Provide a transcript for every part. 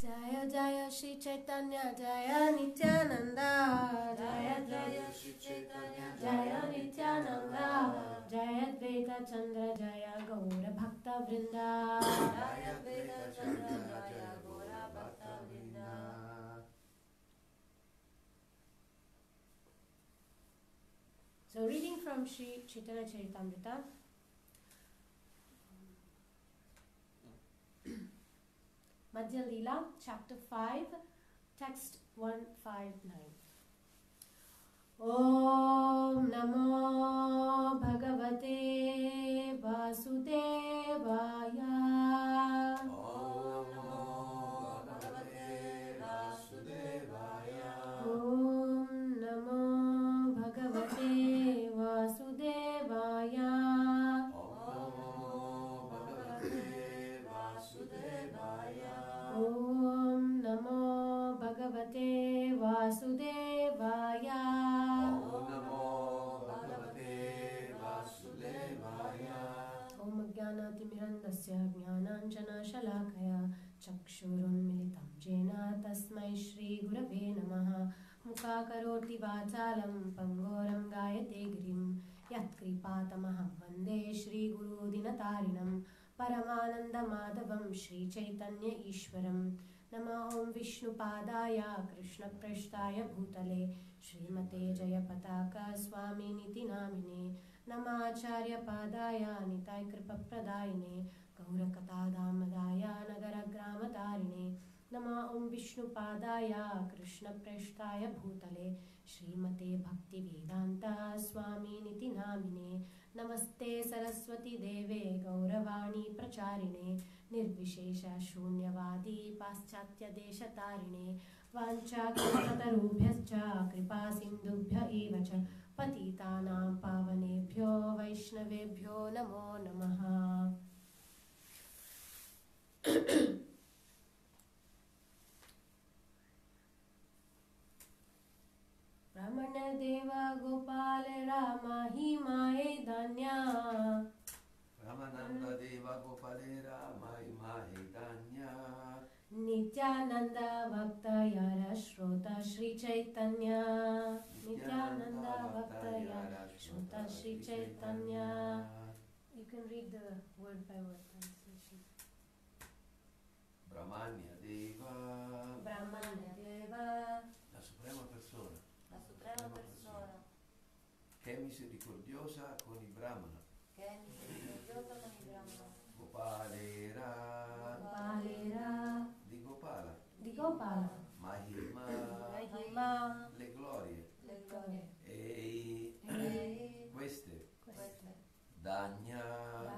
Jaya Jaya Shri Chaitanya Jaya Nityananda Jaya Jaya Shri Chaitanya Jaya Nityananda Jaya Advaita Chandra Jaya Gaura Bhakta Vrinda Jaya Advaita Chandra Jaya Gaura Bhakta Vrinda. So reading from Sri Chaitanya Charitamrita. Madhya Leela, chapter 5, text 159. Om Namo Bhagavate Vasudevaya. Om Namo Bhagavate Vasudevaya. Om Namo Bhagavate Vasudevaya. Om Namo Bhagavate Vasudevaya. Om Namo Bhagavate Vasudevaya. Om Jnanatimirandasya Jnananjana Shalakaya Chakshurunmilitam Jena Tasmai Shri Gurave Namaha. Mukakaroti Vachalam Pangoram Gayate Girim Yat Kripatamaham Vande Shri Guru Dinatarinam Paramananda Madhavam Shri Chaitanya Ishwaram. Nama Om Vishnu Padaya Krishna Prashtaya Bhutale Srimate Jaya Pataka Swami Niti Namine Nama Acharya Padaya Nitai Kripa Pradayine Gaura Kata Dhamadaya Nagara Grama Tarine Nama Om Vishnu Padaya Krishna Prashtaya Bhutale Srimate Bhakti Vedanta Swami Niti Namine Namaste Saraswati Deve Gauravani Pracharine Nirvishesha Shunyavadi Paschatya Deshatarine Vancha Kalpatarubhyascha Kripa Sindubhya Evacha Patitanam Pavanebhyo Vaishnavebhyo Namo Namaha. Brahmana Deva Gopal Rama Himaye Danya Ramananda Deva Gopalera Mai Mahidanya. Nityananda Bhakta Yara Shrota Shri Chaitanya. Nityananda Bhakta Yara Shrota Shri Chaitanya. You can read the word by word translation. Brahmanya Deva. Brahmana Deva. La Suprema Persona. La Suprema Persona. Che è misericordiosa con i Brahmana. Che è misericordiosa con i Brahmana. Gopalera. Gopalera. Di Gopala. Di Gopala. Mahima. Mahima. Le glorie. Le glorie. E queste. Danya.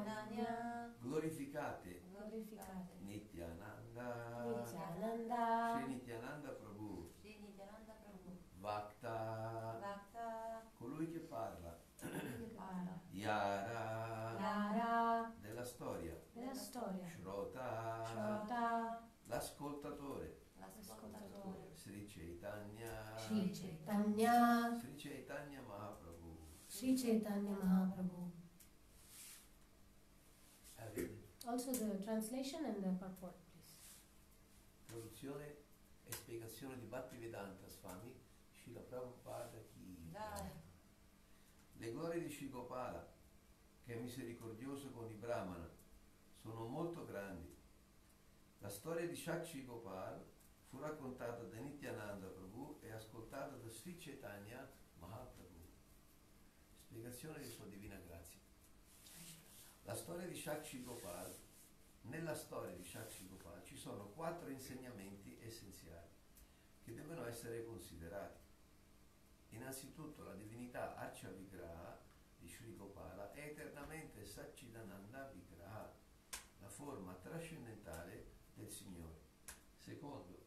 Danya. Glorificate. Glorificate. Nityananda. Nityananda. Shri Nityananda Prabhu. Shri Nityananda Prabhu. Bhakta. Bhakta. Colui che parla. Parla. Yara. Yara. Della storia. Della storia. Shrota. Shrota. L'ascoltatore. L'ascoltatore. Sri Chaitanya. Sri Chaitanya. Sri Chaitanya Mahaprabhu. Sri Chaitanya Mahaprabhu. Vedi? Also the translation and the purport, please. Traduzione e spiegazione di Bhaktivedanta Swami Srila Prabhupada Ki. Jai. Le glorie di Shri Gopala, che è misericordioso con i Brahmana, sono molto grandi. La storia di Shakshi Gopal fu raccontata da Nityananda Prabhu e ascoltata da Sri Chaitanya Mahaprabhu. Spiegazione di Sua Divina Grazia. La storia di Shakshi Gopal. Nella storia di Shakshi Gopal ci sono 4 insegnamenti essenziali che devono essere considerati. Innanzitutto la divinità Archa Vigraha di Sri Gopala è eternamente Satchidananda Vigraha, la forma trascendentale del Signore. Secondo,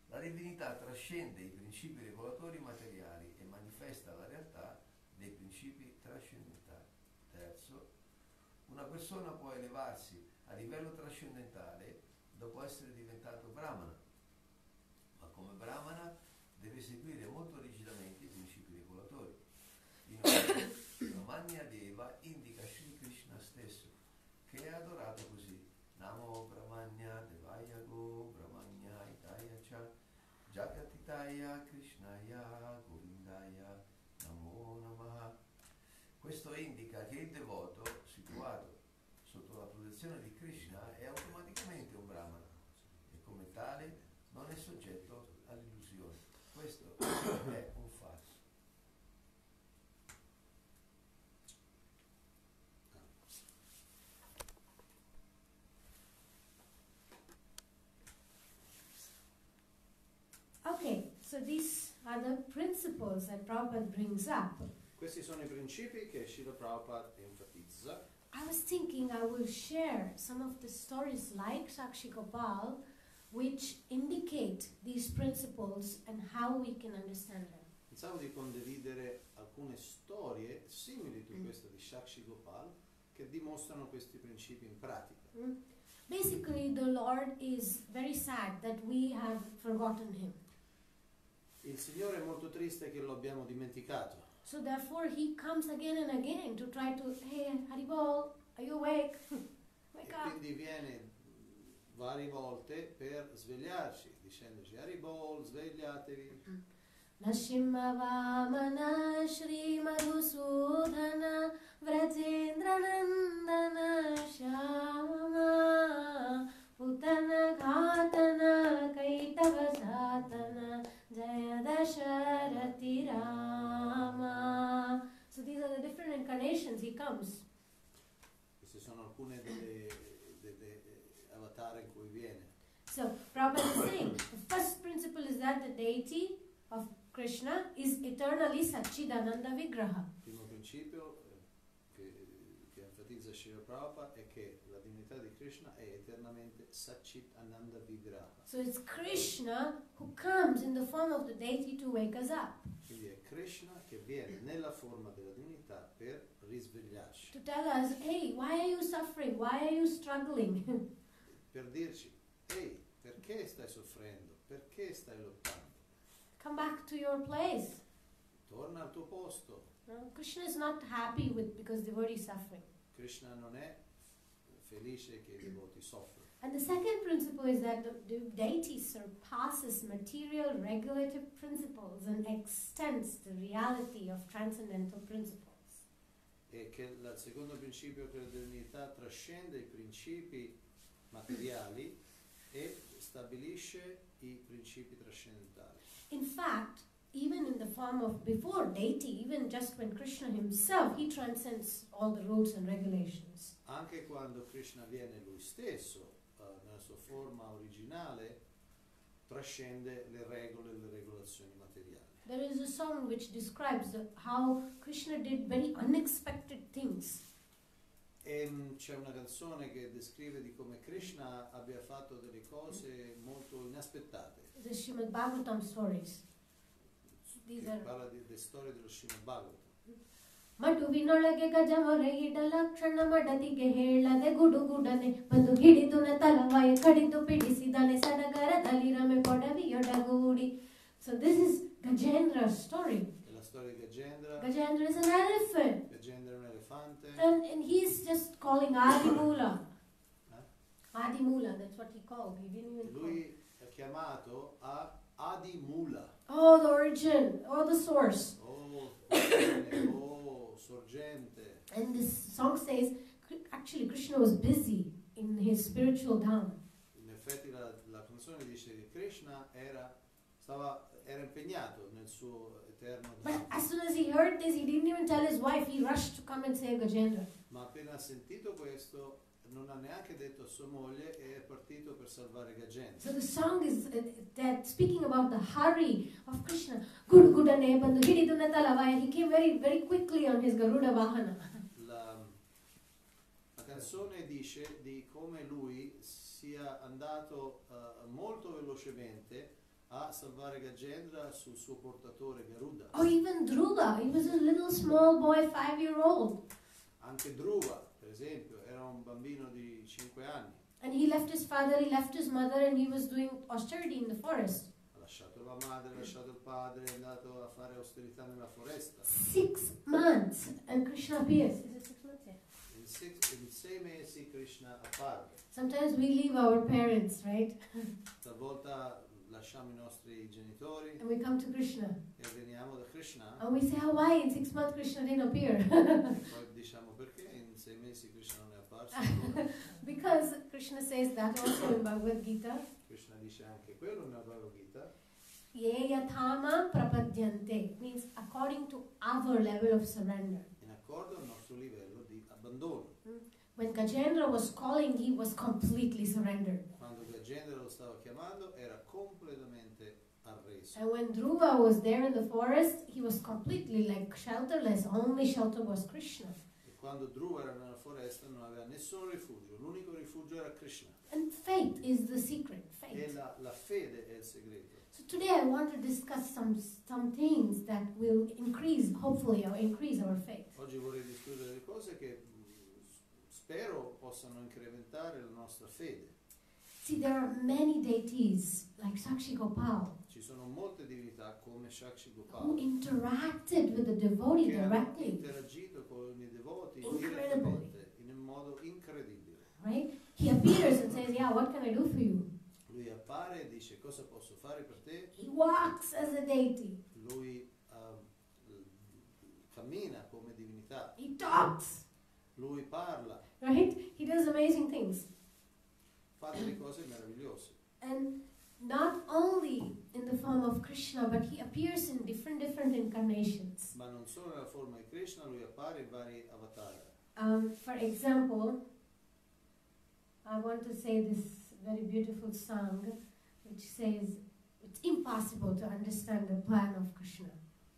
la divinità trascende i principi regolatori materiali e manifesta la realtà dei principi trascendentali. Terzo, una persona può elevarsi a livello trascendentale dopo essere diventato Brahmana, ma come Brahmana deve seguire molto rigidamente i principi regolatori. Inoltre, Brahmanya Deva indica Sri Krishna stesso, che è adorato così. Namo Brahmanya Devaya Go Brahmanya indica che il devoto situato sotto la protezione di Krishna è automaticamente un brahmana e come tale non è soggetto all'illusione. Questo è un fatto. Okay, so these are the principles that Prabhupada brings up. Questi sono i principi che Srila Prabhupada enfatizza. I was thinking I will share some of the stories like Sakshi Gopal which indicate these principles and how we can understand them. Pensavo di condividere alcune storie simili a questa di Sakshi Gopal che dimostrano questi principi in pratica. Basically, the Lord is very sad that we have forgotten Him. Il Signore è molto triste che lo abbiamo dimenticato. So therefore He comes again and again to try to, hey, Haribol, are you awake? Wake E up. quindi viene varie volte per svegliarci, dicendoci Haribol, svegliatevi. Nashimma Vamana Shri Madhusudhana Vrajendra Nandana Shama Putana Ghatana Kaitava Satana Jaya Dasharati Rama. So these are the different incarnations He comes. Queste sono alcune delle avatar in cui viene. So Prabhupada is saying the first principle is that the deity of Krishna is eternally Satchidananda Vigraha. Il primo principio che enfatizza Srila Prabhupada è che la divinità di Krishna è eternamente Satchit Ananda Vigraha. So it's Krishna who comes in the form of the deity to wake us up. Quindi è Krishna che viene nella forma della divinità per risvegliarci, To tell us, hey, why are you suffering? Why are you struggling? per dirci, ehi, perché stai soffrendo? Perché stai lottando? Come back to your place. Torna al tuo posto. No? Krishna is not happy with because devotee is suffering. Krishna non è felice che i devoti soffrono. And the second principle is that the deity surpasses material regulative principles and extends the reality of transcendental principles. E che il secondo principio è che la divinità trascende i principi materiali e stabilisce i principi trascendentali. In fact, even in the form of before deity, even just when Krishna himself, he transcends all the rules and regulations. Anche quando Krishna viene lui stesso, nella sua forma originale, trascende le regole e le regolazioni materiali. There is a song which describes how Krishna did very unexpected things. E c'è una canzone che descrive di come Krishna abbia fatto delle cose molto inaspettate. The Srimad Bhagavatam stories. These Che are parla delle storie dello Srimad Bhagavatam. ಮಡುವಿನೊಳಗೆ ಗಜಮೊರೆ ಇಡಲ ಕ್ಷಣ ಮಡದಿಗೆ ಹೇಳದೆ ಗುಡುಗುಡನೆ ಬಂದು ಹಿಡಿದು ನ ತಲವಾಯಿ ಕಡಿದು ಪಿಡಿಸಿದನೆ ಸಡಗರದಲ್ಲಿ ರಮೆ ಪೊಡವಿಯೊಡಗೂಡಿ. So this is Gajendra's story. È la storia di Gajendra. Gajendra is an elephant. Gajendra è un elefante. And he's just calling Adimula. Adimula, that's what he called. He didn't even call. Lui è chiamato a Adimula. Oh, the origin, oh, the source. Sorgente. And this song says, actually Krishna was busy in his spiritual dham. In effetti la canzone dice che Krishna era impegnato nel suo eterno But Dham. as soon as he heard this, he didn't even tell his wife. He rushed to come and save Gajendra. Ma appena ha sentito questo non ha neanche detto a sua moglie e è partito per salvare Gajendra. So the song is that speaking about the hurry of Krishna. Gudu gudane bandu hididuna talavaya. He came very, very quickly on his Garuda Vahana. La canzone dice di come lui sia andato molto velocemente a salvare Gajendra sul suo portatore Garuda. Oh, even Dhruva. He was a little small boy, 5-year-old. Anche Dhruva, per esempio, era un bambino di 5 anni. And he left his father, he left his mother, and he was doing austerity in the forest. Ha lasciato la madre, ha lasciato il padre, è andato a fare austerità nella foresta. 6 months, and Krishna appears. Is it 6 months? Yeah. In 6 mesi Krishna apparve. Sometimes we leave our parents, right? Talvolta lasciamo i nostri genitori and we come to Krishna. e veniamo da Krishna And we say, oh, why in 6 months Krishna didn't appear? e poi diciamo perché in 6 mesi Krishna non è apparso ancora. Because Krishna says that also in Bhagavad Gita. Krishna dice anche quello nella Bhagavad Gita, Ye yathama prapadyante, means according to our level of surrender. in accordo al nostro livello di abbandono. When Gajendra was calling, he was completely surrendered. Quando Gajendra lo stava chiamando era completamente arreso. And when Dhruva was there in the forest, he was completely like shelterless. Only shelter was Krishna. E quando Dhruva era nella foresta non aveva nessun rifugio, l'unico rifugio era Krishna. And faith is the secret. E Faith. la fede è il segreto. So today I want to discuss some things that will increase, hopefully, or increase our faith. Oggi vorrei discutere delle cose che spero possano incrementare la nostra fede. See, there are many deities like Sakshi Gopal Ci sono molte divinità come Shakshi who Gopal interacted with the devotee che hanno directly, interagito con i devoti Incredibly. direttamente in un modo incredibile. right? He appears and says, yeah, what can I do for you? Lui appare e dice cosa posso fare per te. He walks as a deity. Lui cammina come divinità. He talks, Lui parla, right? He does amazing things. fa delle cose meravigliose. And not only in the form of Krishna, but he appears in different incarnations. Ma non solo nella forma di Krishna, lui appare in vari avatar. For example, I want to say this very beautiful song, which says, it's impossible to understand the plan of Krishna.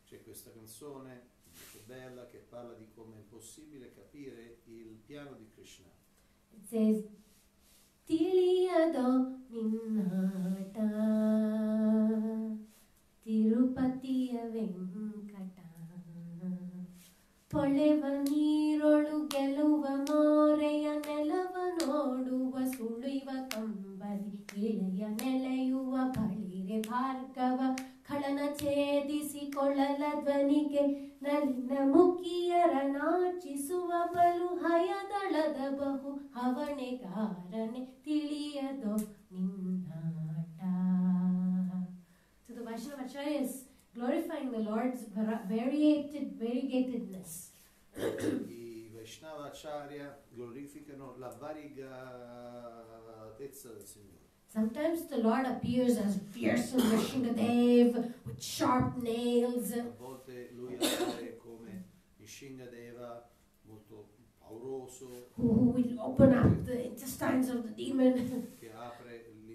C'è questa canzone molto bella che parla di come è possibile capire il piano di Krishna. It says, Tiliyado ninnata Tirupatiya Venkata Poleva ನೀರೊಳು ಗೆಲುವ ಮೋರೆಯ ನೆಲವ ನೋಡುವ ಸುಳಿವ ಕಂಬದಿ ಇಳೆಯ ನೆಲೆಯುವ ಬಳಿರೆ ಭಾರ್ಗವ ಖಳನ ಛೇದಿಸಿಕೊಳ್ಳಲ ಧ್ವನಿಗೆ ನಲಿನ ಮುಖಿಯರ ನಾಚಿಸುವ ಬಲು ಹಯದಳದ ಬಹು ಹವಣೆಗಾರನೆ ತಿಳಿಯದೋ ನಿನ್ನಾಟ. So the Vaishnava Acharya is glorifying the Lord's variegatedness. I Vaishnava Acharya glorificano la variegatezza del Signore. Sometimes the Lord appears as fearsome Nrsingadev with sharp nails, A volte lui appare come Nishingadeva, molto pauroso, who will open up the intestines of the demon. che apre gli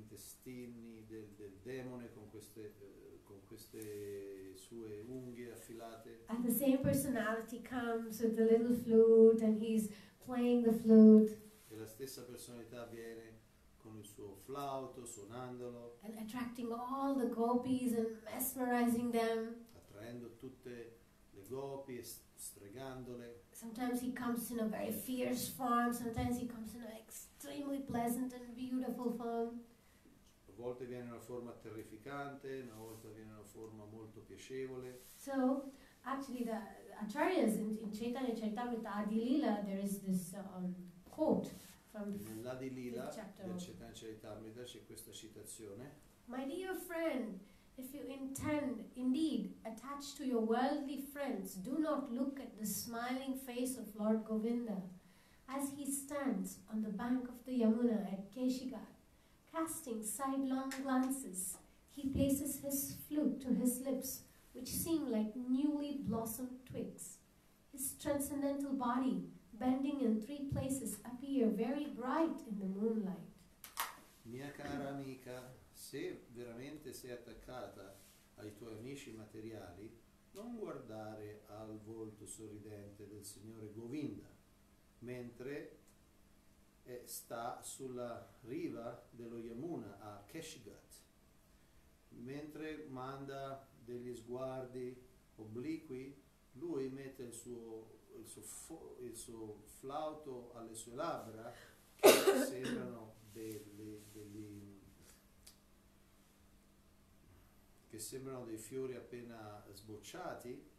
intestini del demone con queste sue unghie affilate. And the same personality comes with the little flute and he's playing the flute E la stessa personalità viene con il suo flauto, suonandolo, and attracting all the gopis and mesmerizing them. attraendo tutte le gopi e stregandole. Sometimes he comes in a very fierce form, sometimes he comes in an extremely pleasant and beautiful form. A volte viene in una forma terrificante, una volta viene in una forma molto piacevole. So, actually, the acharyas in Chaitanya Charitamrita Adi Lila, there is this quote from Nell'Adi Lila this chapter. del Chaitanya Charitamrita c'è questa citazione. My dear friend, if you intend, indeed, attached to your worldly friends, do not look at the smiling face of Lord Govinda as he stands on the bank of the Yamuna at Keshigarh. Casting sidelong glances, he places his flute to his lips, which seem like newly blossomed twigs. His transcendental body, bending in 3 places, appear very bright in the moonlight. Mia cara amica, se veramente sei attaccata ai tuoi amici materiali, non guardare al volto sorridente del Signore Govinda, mentre sta sulla riva dello Yamuna a Keshigarh, mentre manda degli sguardi obliqui, lui mette il suo flauto alle sue labbra che sembrano dei fiori appena sbocciati.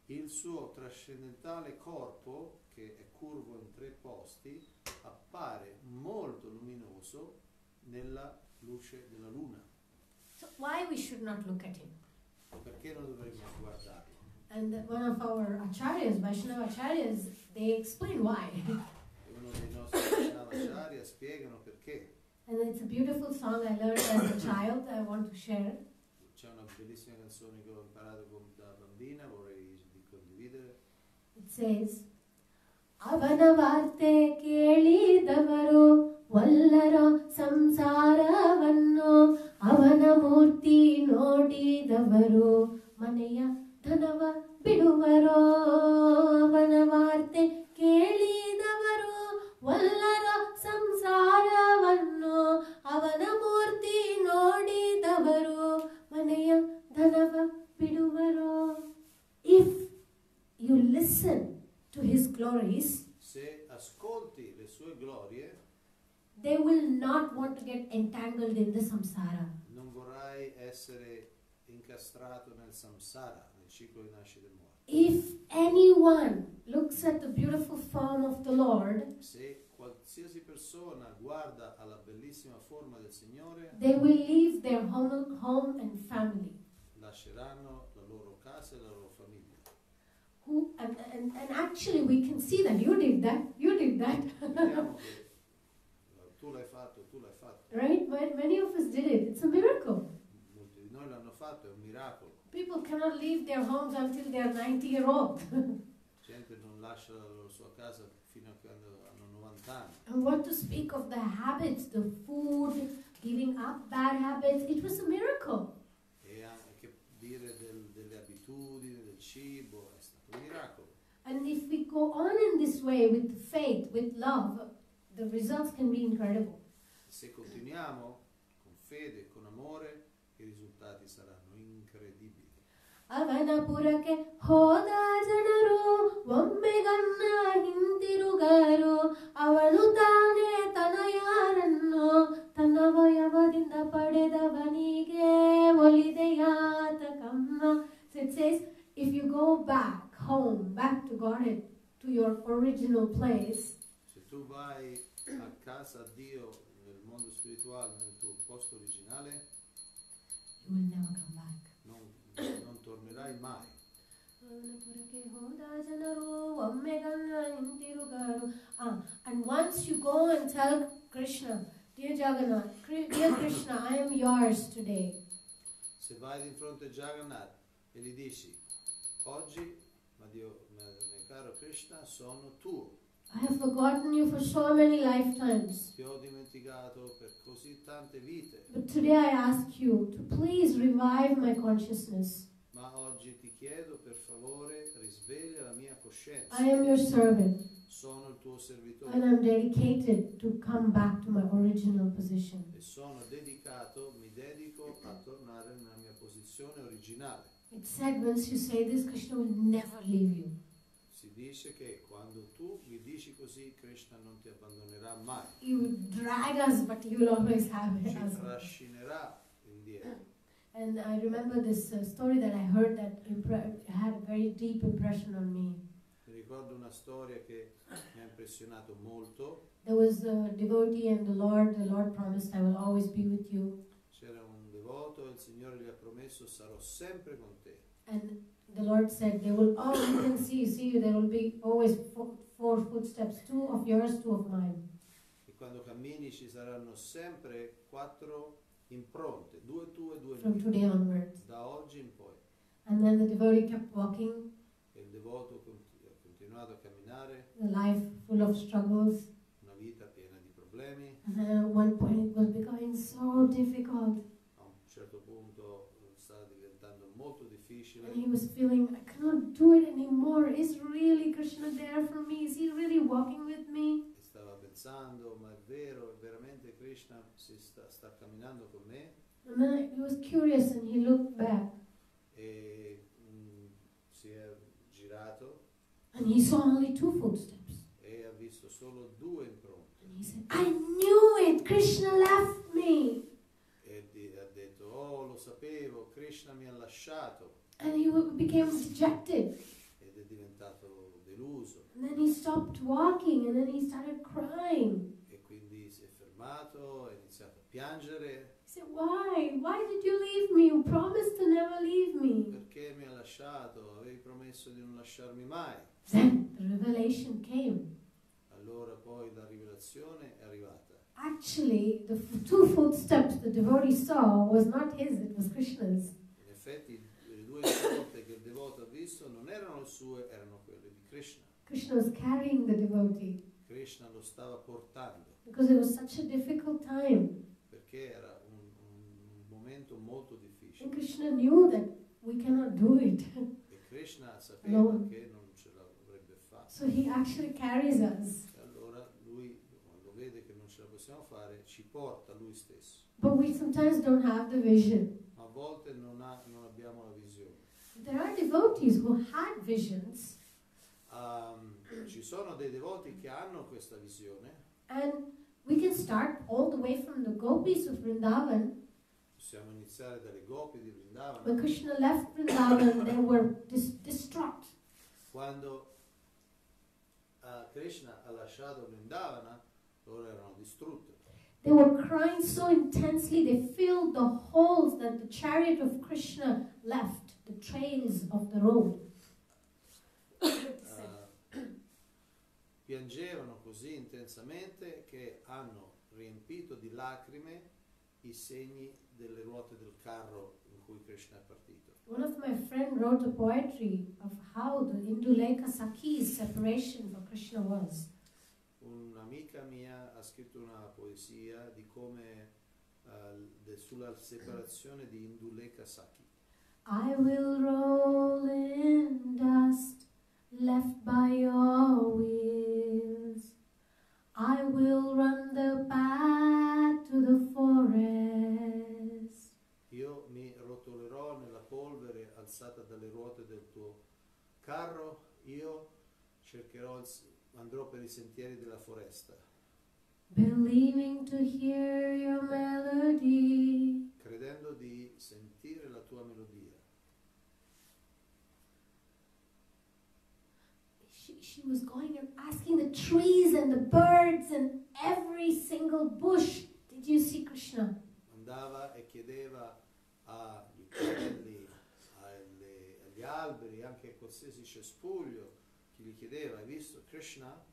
Il suo trascendentale corpo, che è curvo in 3 posti, appare molto luminoso nella luce della luna. why we should not look at him. Perché non dovremmo guardarlo? And one of our acharyas, Vaishnava acharyas, they explain why. E uno dei nostri Vaishnavacharya spiegano perché. And it's a beautiful song I learned as a child, I want to share. C'è una bellissima canzone che ho imparato da bambina, vorrei di condividere. It says, ಅವನ ವಾರ್ತೆ ಕೇಳಿದವರು ಒಲ್ಲರೋ ಸಂಸಾರವನ್ನು ಅವನ ಮೂರ್ತಿ ನೋಡಿದವರು ಮನೆಯ ಧನವ ಬಿಡುವರೋ ಅವನ ವಾರ್ತೆ ಕೇಳಿದವರು ಒಲ್ಲರೋ ಸಂಸಾರವನ್ನು ಅವನ ಮೂರ್ತಿ ನೋಡಿದವರು ಮನೆಯ ಧನವ ಬಿಡುವರೋ. If you listen to his glories, Se ascolti le sue glorie, they will not want to get entangled in the samsara. non vorrai essere incastrato nel samsara, nel ciclo di nascita e morte. If anyone looks at the beautiful form of the Lord, Se qualsiasi persona guarda alla bellissima forma del Signore, they will leave their home and family. lasceranno la loro casa e la loro famiglia. And actually we can see that you did that. Vediamo che tu l'hai fatto, Right? Many of us did it. It's a miracle. molti di noi l'hanno fatto, è un miracolo. People cannot leave their homes until they are 90-year-old. Gente non lascia la sua casa fino a quando hanno 90 anni. And what to speak of the habits, the food, giving up bad habits. It was a miracle. E anche dire delle abitudini, del cibo, è stato un miracolo. And if we go on in this way with faith, with love, the results can be incredible. Se continuiamo con fede e con amore, i risultati saranno incredibili. ಅವನ ಪುರಕ್ಕೆ ಹೋದ ಜನರು ಒಮ್ಮೆಗನ್ನ ಹಿಂದಿರುಗರು ಅವನು ತಾನೇ ತನಯಾರನ್ನು ತನ್ನ ವಯವದಿಂದ ಪಡೆದವನಿಗೆ ಒಲಿದೆಯಾತಕಮ್ಮ. So it says, if you go back home, back to Godhead, to your original place, Se tu vai a casa a Dio nel mondo spirituale, nel tuo posto originale, you will never come back. non tornerai mai. ಅವನಪುರಕ್ಕೆ ಹೋದ ಜನರು ಒಮ್ಮೆಗನ್ನ ಹಿಂತಿರುಗರು. And once you go and tell Krishna, dear Jagannath, dear Krishna, I am yours today. Se vai di fronte a Jagannath e gli dici, oggi, mio caro Krishna, sono tuo. I have forgotten you for so many lifetimes. Ti ho dimenticato per così tante vite, But today I ask you to please revive my consciousness. ma oggi ti chiedo per favore risveglia la mia coscienza. I am your servant Sono il tuo servitore and I'm dedicated to come back to my original position. e sono dedicato, mi dedico a tornare nella mia posizione originale. It's said once you say this, Krishna will never leave you. Si dice che quando tu mi dici così, Krishna non ti abbandonerà mai, You will drag us, but you will always have ci us. trascinerà indietro. And I remember this story that I heard that had a very deep impression on me. Mi ricordo una storia che mi ha impressionato molto. There was a devotee and the Lord promised, I will always be with you. C'era un devoto e il Signore gli ha promesso sarò sempre con te. And the Lord said, they will all, you can see, there will be always four footsteps, 2 of yours, 2 of mine. E quando cammini ci saranno sempre 4 impronte, 2 tue e 2 From mie, today onwards. da oggi in poi. And then the devotee kept walking, E il devoto ha continuato a camminare, the life full of struggles. una vita piena di problemi. And then at one point it was becoming so difficult. A un certo punto stava diventando molto difficile. And he was feeling, I cannot do it anymore. Is really Krishna there for me? Is he really walking with me? E stava pensando, ma è vero, veramente Krishna sta camminando con me? And then he was curious and he looked back. E si è girato And he saw only 2 footsteps. e ha visto solo 2 impronte. And he said, I knew it. Krishna left me. E ha detto, oh lo sapevo, Krishna mi ha lasciato. And he became dejected. Ed è diventato deluso. And then he stopped walking and then he started crying. E quindi si è fermato, ha iniziato a piangere. He said, why? Why did you leave me? You promised to never leave me. Perché mi hai lasciato? Avevi promesso di non lasciarmi mai. Then the revelation came. Allora poi la rivelazione è arrivata. Actually, the two footsteps the devotee saw was not his, it was Krishna's. In effetti le due volte che il devoto ha visto non erano le sue, erano quelle di Krishna. Krishna was carrying the devotee Krishna lo stava portando because it was such a difficult time. perché era un momento molto And difficile. Krishna knew that we cannot do it. E Krishna sapeva No. che non ce l'avrebbe fatta. So he actually carries us. E allora lui, quando vede che non ce la possiamo fare, ci porta lui stesso. But we sometimes don't have the vision. Ma a volte non abbiamo la visione. There are devotees who had visions, Ci sono dei devoti che hanno questa visione. and we can start all the way from the gopis of Vrindavan. Possiamo iniziare dalle gopi di Vrindavana. When Krishna left Vrindavan, they were distraught. Quando Krishna ha lasciato Vrindavana, loro erano distrutte. They were crying so intensely, they filled the holes that the chariot of Krishna left, the trails of the road. Piangevano così intensamente che hanno riempito di lacrime i segni delle ruote del carro in cui Krishna è partito. One of my friends wrote a poetry of how the Induleka Sakhi's separation for Krishna was. Un'amica mia ha scritto una poesia di come sulla separazione di Induleka Sakhi. I will roll in dust left by your wheels. I will run the path to the forest. Io mi rotolerò nella polvere alzata dalle ruote del tuo carro, io andrò per i sentieri della foresta, Believing to hear your melody. credendo di sentire la tua melodia. She was going and asking the trees and the birds and every single bush, did you see Krishna? Andava e chiedeva agli uccelli, agli alberi, anche a qualsiasi cespuglio, chi gli chiedeva, hai visto Krishna?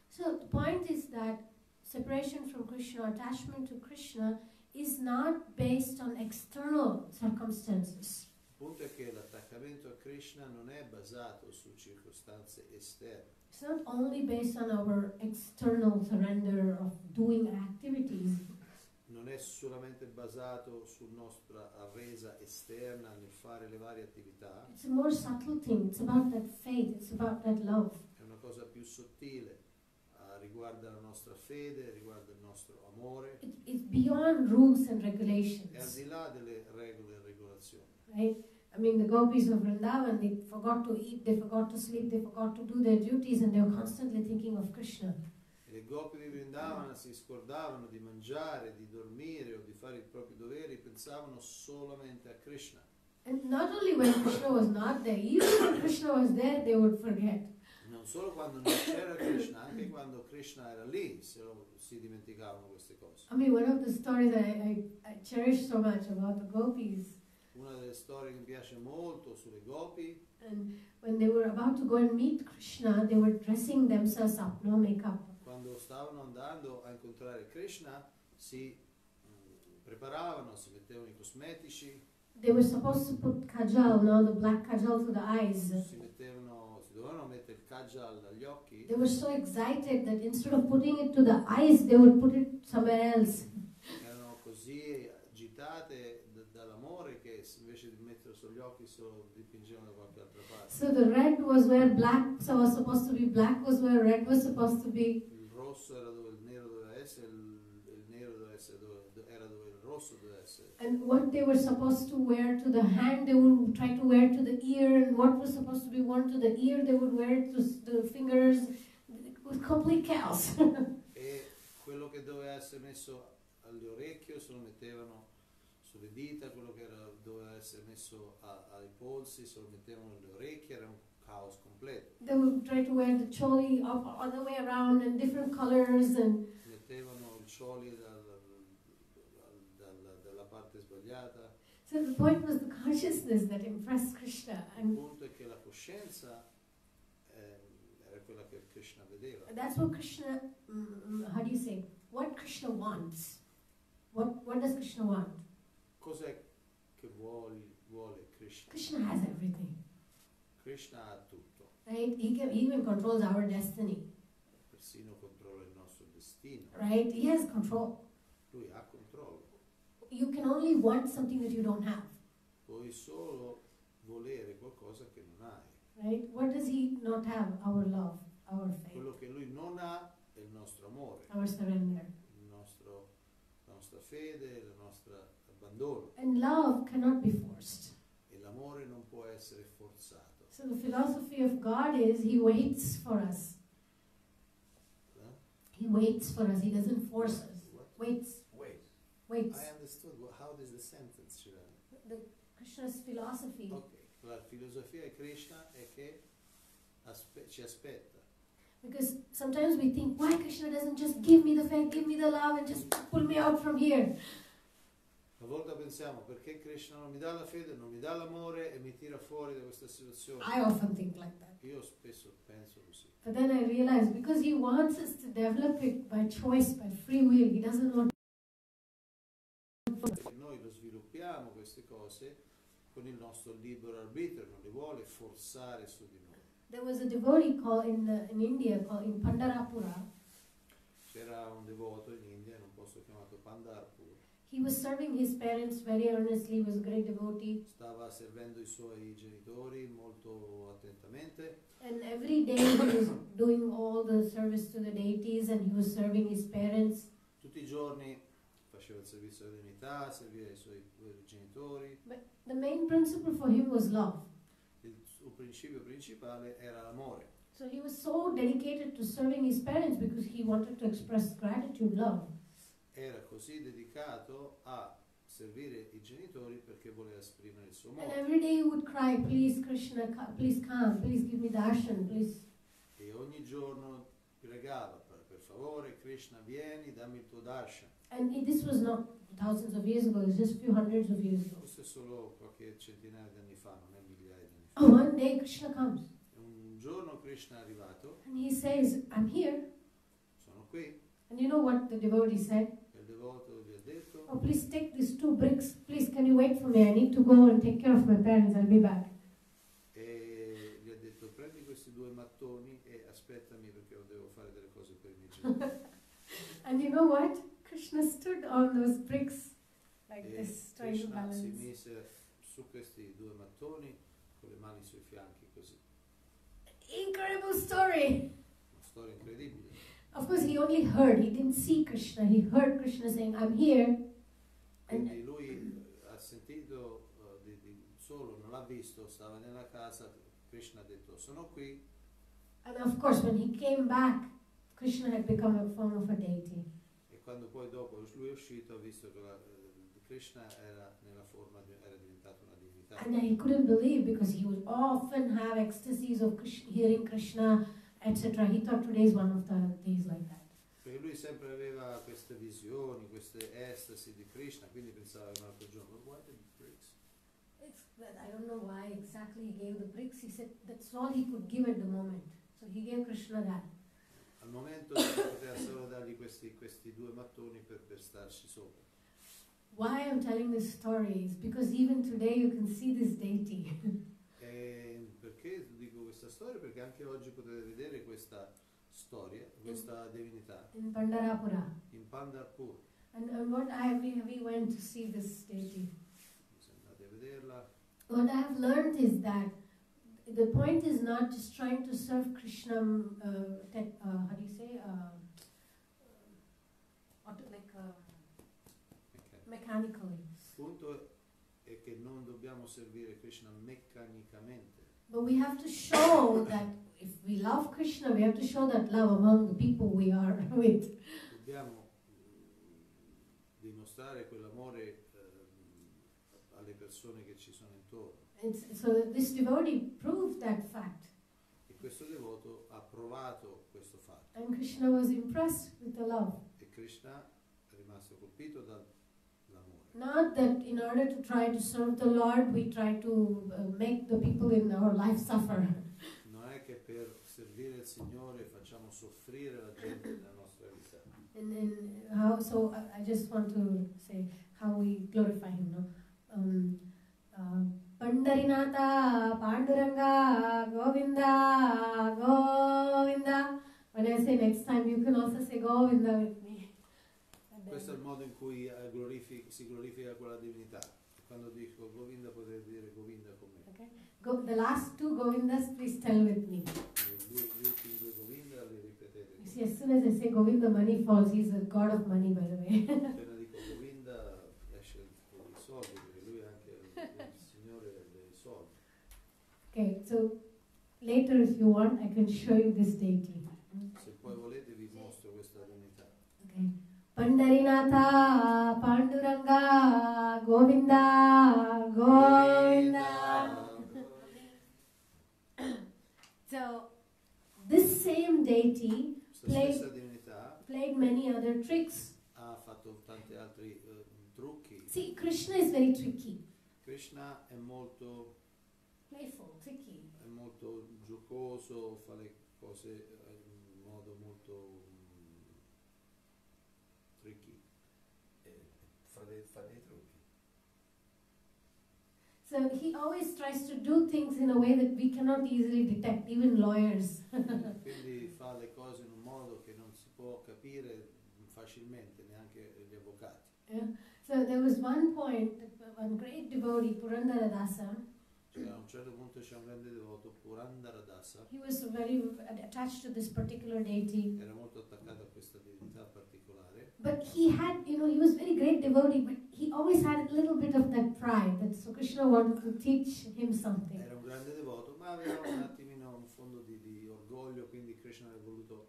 So the point is that separation from Krishna, attachment to Krishna, is not based on external circumstances. Il punto è che l'attaccamento a Krishna non è basato su circostanze esterne. It's not only based on our external surrender of doing activities. Non è solamente basato sulla nostra resa esterna nel fare le varie attività, It's a more subtle thing. It's about that faith. It's about that love. è una cosa più sottile, riguarda la nostra fede, riguarda il nostro amore, It's beyond rules and è al regulations, di là delle regole e regolazioni. right? I mean, the gopis of Vrindavan, they forgot to eat, they forgot to sleep, they forgot to do their duties, and they were constantly thinking of Krishna. E le gopi di Vrindavana si scordavano di mangiare, di dormire o di fare i propri doveri, pensavano solamente a Krishna. And not only when Krishna was not there, even when Krishna was there, they would forget. Non solo quando non c'era Krishna, anche quando Krishna era lì si dimenticavano queste cose. I mean, one of the stories I cherish so much about the gopis, Una delle storie che mi piace molto sulle gopi, and when they were about to go and meet Krishna, they were dressing themselves up, no makeup. quando stavano andando a incontrare Krishna, si preparavano, si mettevano i cosmetici, They were supposed to put kajal, no, the black kajal to the eyes. si dovevano mettere il kajal agli occhi. They were so excited that instead of putting it to the eyes, they would put it somewhere else. Erano così agitate dall'amore che invece di metterlo sugli occhi se lo dipingevano da qualche altra parte. So the red was where black was supposed to be, black was where red was supposed to be. Il rosso era dove il nero doveva essere, il nero doveva essere era dove il rosso doveva essere. And what they were supposed to wear to the hand, they would try to wear to the ear, and what was supposed to be worn to the ear, they would wear it to the fingers. It was complete chaos. E quello che doveva essere messo alle orecchie se lo mettevano sulle dita, quello che doveva essere messo ai polsi se lo mettevano alle orecchie, era un caos completo. They would try to wear the choli up all the way around in different colors, and Mettevano il cioli dal parte sbagliata. So the point was the consciousness that impressed Krishna, Il and punto è che la coscienza era quella che Krishna vedeva. that's what Krishna, how do you say, what Krishna wants. What does Krishna want? Cos'è che vuole Krishna? Krishna has everything, Krishna ha tutto, right? He even controls our destiny, persino controlla il nostro destino. right? He has control. Lui ha controllo. You can only want something that you don't have, Puoi solo volere qualcosa che non hai. right? What does he not have? Our love, our faith, Quello che lui non ha è il nostro amore, our surrender. la nostra fede, il nostro abbandono. And love cannot be forced. E l'amore non può essere forzato. So the philosophy of God is he waits for us. He waits for us. He doesn't force us. What? Waits. Wait. I understood. How is the sentence, Srirada? The Krishna's philosophy. Ok, la filosofia di Krishna è che ci aspetta. Because sometimes we think, why Krishna doesn't just give me the faith, give me the love, and just pull me out from here? A volte pensiamo, perché Krishna non mi dà la fede, non mi dà l'amore e mi tira fuori da questa situazione? I often think like that. Io spesso penso così. But then I realize, because he wants us to develop it by choice, by free will, he doesn't want. Perché noi lo sviluppiamo queste cose con il nostro libero arbitrio, non li vuole forzare su di noi. There was a devotee called in India, called in Pandharpura. C'era un devoto in India, in un posto chiamato Pandharpur. He was serving his parents very earnestly. He was a great devotee. Stava servendo i suoi genitori molto attentamente. And every day he was doing all the service to the deities, and he was serving his parents. Tutti i giorni faceva il servizio alle divinità, serviva i suoi genitori. But the main principle for him was love. Il suo principio principale era l'amore. So he was so dedicated to serving his parents because he wanted to express gratitude, love. Era così dedicato a servire i genitori perché voleva esprimere il suo And amore. every day he would cry, please Krishna, please come, please give me darshan, please. E ogni giorno pregava, per favore Krishna vieni, dammi il tuo darshan. And this was not thousands of years ago, it was just a few hundreds of years ago. Questo è solo qualche centinaia di anni fa, non è migliaia di anni fa. And one day Krishna comes Un giorno Krishna è arrivato, and he says, I'm here. sono qui, And you know what the devotee said? e il devoto gli ha detto, Oh, please take these 2 bricks. Please, can you wait for me? I need to go and take care of my parents. I'll be back. e gli ha detto prendi questi 2 mattoni e aspettami perché devo fare delle cose per i miei genitori. And you know what? Krishna stood on those bricks like E this, trying to Krishna si balance. mise su questi 2 mattoni con le mani sui fianchi così. Incredible story. Una storia incredibile. Of course, he only heard. He didn't see Krishna. He heard Krishna saying, I'm here. And Quindi lui ha sentito solo, non l'ha visto, stava nella casa, Krishna ha detto sono qui, and of course, when he came back, Krishna had become a form of a deity. e quando poi dopo lui è uscito ha visto che Krishna era nella forma, era diventato una divinità. And he couldn't believe because he would often have ecstasies of hearing Krishna, etc. He thought today is one of the days like that. Perché lui sempre aveva queste visioni, queste estasi di Krishna, quindi pensava un altro giorno, why the bricks? I don't know why exactly he gave the bricks. He said that's all he could give at the moment. So he gave Krishna that. Al momento poteva solo dargli questi 2 mattoni per starci sopra. Why I'm telling this story is because even today you can see this deity. E perché dico questa storia? Perché anche oggi potete vedere questa storia, questa divinità In Pandharpura. in Pandharpur. And what we went to see this deity. Se andate a vederla, What I have learned is that the point is not just trying to serve Krishna, how do you say, mechanically. il punto è che non dobbiamo servire Krishna meccanicamente. But we have to show that if we love Krishna, we have to show that love among the people we are with. Dobbiamo dimostrare quell'amore alle persone che ci sono intorno. So this devotee proved that fact. E questo devoto ha provato questo fatto. And Krishna was impressed with the love. E Krishna è rimasto colpito dall'amore. Not that in order to try to serve the Lord, we try to make the people in our life suffer. Non è che per servire il Signore facciamo soffrire la gente nella nostra vita. And how? So I just want to say how we glorify Him. No? Pandarinata, Panduranga, Govinda, Govinda. When I say next time, you can also say Govinda with me. Questo è il modo in cui si glorifica quella divinità. Quando dico Govinda potete dire Govinda con me. Okay. The last two Govindas, please tell with me. Gli ultimi due Govinda li ripetete. You see, as soon as I say Govinda, money falls. He's a god of money, by the way. Appena dico Govinda esce i soldi, perché lui è anche il Signore dei soldi. Okay, so later if you want, I can show you this deity. Se poi volete vi mostro questa divinità. Okay. Pandarinata, Panduranga, Govinda, Govinda. So, this same deity Questa stessa divinità played many other tricks. ha fatto tanti altri trucchi. See, Krishna is very tricky, Krishna è molto playful, tricky. giocoso, fa le cose in modo molto tricky. Fa dei trucchi. So he always tries to do things in a way that we cannot easily detect, even lawyers. Quindi fa le cose in un modo che non si può capire facilmente, neanche gli avvocati. Yeah. So there was one point, one great devotee, Purandara Dasa. Cioè, a un certo punto c'è un grande devoto, Purandara Dasa, He was very attached to this particular deity. era molto attaccato a questa divinità particolare, But he had, he was very great devotee, but he always had a little bit of that pride that so Krishna wanted to teach him something. era un grande devoto, ma aveva un attimino un fondo di orgoglio, quindi Krishna aveva voluto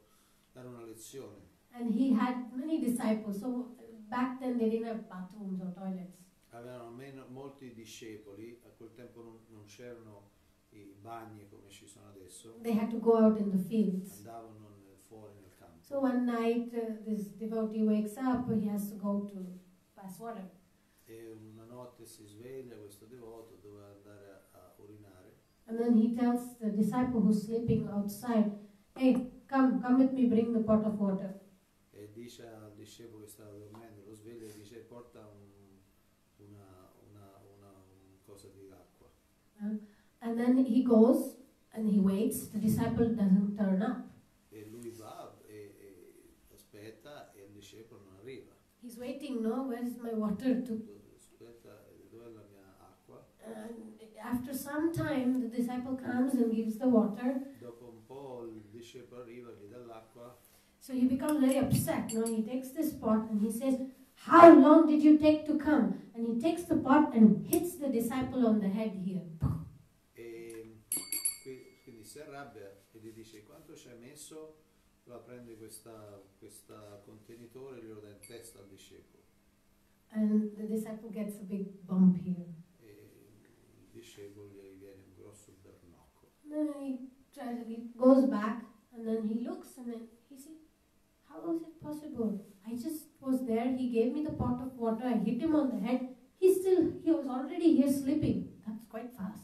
dare una lezione. And he had many disciples. So back then they didn't have bathrooms or toilets. Avevano molti discepoli, a quel tempo non c'erano i bagni come ci sono adesso, They had to go out in the fields. andavano fuori nel campo. So one night this devotee wakes up, he has to go to pass water. E una notte si sveglia questo devoto, doveva andare a urinare, And then he tells the disciple who's sleeping outside, hey, come with me, bring the pot of water. e dice al discepolo che stava dormendo, lo sveglia e dice porta una cosa di acqua. And then he goes and he waits, the disciple doesn't turn up. E lui va e aspetta e il discepolo non arriva. He's waiting, no, where's my water to... Aspetta, dov'è la mia acqua? And after some time, the disciple comes and gives the water. Dopo un po' il discepolo arriva, gli dà l'acqua. So he becomes very upset, no, he takes this pot and he says, how long did you take to come? And he takes the pot and hits the disciple on the head here. E quindi si arrabbia e gli dice quanto ci hai messo? Allora prende questa contenitore e glielo dà in testa al discepolo. And the disciple gets a big bump here. E il discepolo gli viene un grosso bernocco. Then he goes back and then he looks and then he sees, how is it possible? I just was there, he gave me the pot of water, I hit him on the head, he was already here sleeping. That's quite fast.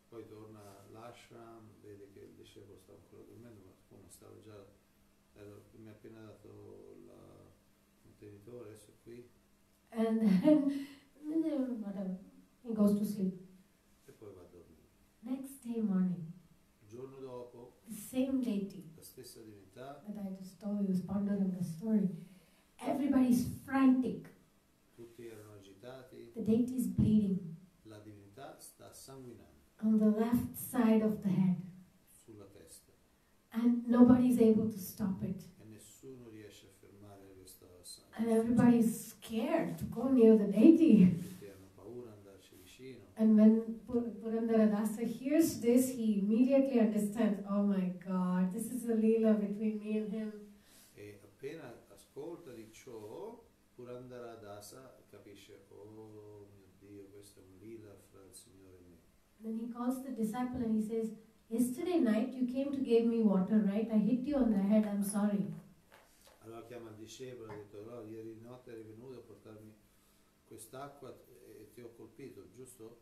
Poi torna all'ashram, vede che il discepolo sta ancora dormendo, ma come stava già, mi ha appena dato il contenitore, adesso è qui, And then whatever, he goes to sleep. e poi va a dormire. Next day morning, Il giorno dopo, the same deity la stessa divinità, that I just told you was pondering the story. Everybody's frantic. tutti erano agitati, The deity is bleeding la divinità sta sanguinando on the left side of the head, sulla testa and nobody's able to stop it. e nessuno riesce a fermare questa And sangue. everybody's scared to go near the deity. Tutti hanno paura di andarci vicino. And when Purandara Dasa hears this, he immediately understands, oh my God, this is a leela between me and him. E appena ascolta di ciò, Purandara Dasa capisce, oh mio Dio, questo è un lila fra il Signore e me. Then he calls the disciple and he says, yesterday night you came to give me water, right? I hit you on the head, I'm sorry. Allora chiama il discepolo e ha detto: allora, ieri di notte eri venuto a portarmi quest'acqua e ti ho colpito, giusto?